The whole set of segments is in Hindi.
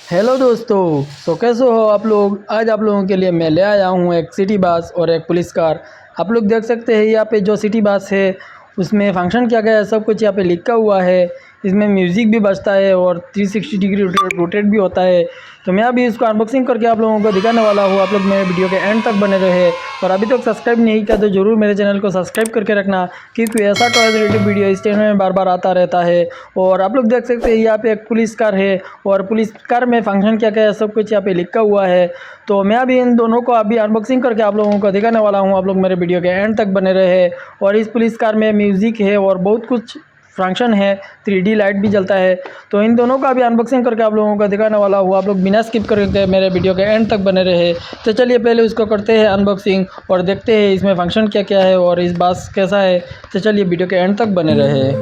हेलो दोस्तों। कैसे हो आप लोग। आज आप लोगों के लिए मैं ले आया हूँ एक सिटी बस और एक पुलिस कार। आप लोग देख सकते हैं यहाँ पे जो सिटी बस है उसमें फंक्शन किया गया है, सब कुछ यहाँ पे लिखा हुआ है। इसमें म्यूज़िक भी बजता है और 360 डिग्री रोटेट भी होता है। तो मैं अभी इसको अनबॉक्सिंग करके आप लोगों को दिखाने वाला हूँ। आप लोग मेरे वीडियो के एंड तक बने रहे और अभी तक सब्सक्राइब नहीं किया तो ज़रूर मेरे चैनल को सब्सक्राइब करके रखना, क्योंकि ऐसा टॉयज रिलेटेड वीडियो इस चैनल में बार बार आता रहता है। और आप लोग देख सकते हैं यहाँ पे एक पुलिस कार है और पुलिस कार में फंक्शन क्या क्या है सब कुछ यहाँ पे लिखा हुआ है। तो मैं अभी इन दोनों को अभी अनबॉक्सिंग करके आप लोगों को दिखाने वाला हूँ। आप लोग मेरे वीडियो के एंड तक बने रहे। और इस पुलिस कार में म्यूज़िक है और बहुत कुछ फंक्शन है, 3D लाइट भी जलता है। तो इन दोनों का भी अनबॉक्सिंग करके आप लोगों को दिखाने वाला हूँ। आप लोग बिना स्किप करके मेरे वीडियो के एंड तक बने रहे। तो चलिए पहले उसको करते हैं अनबॉक्सिंग और देखते हैं इसमें फंक्शन क्या क्या है और इस बस कैसा है। तो चलिए वीडियो के एंड तक बने रहे।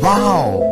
Wow!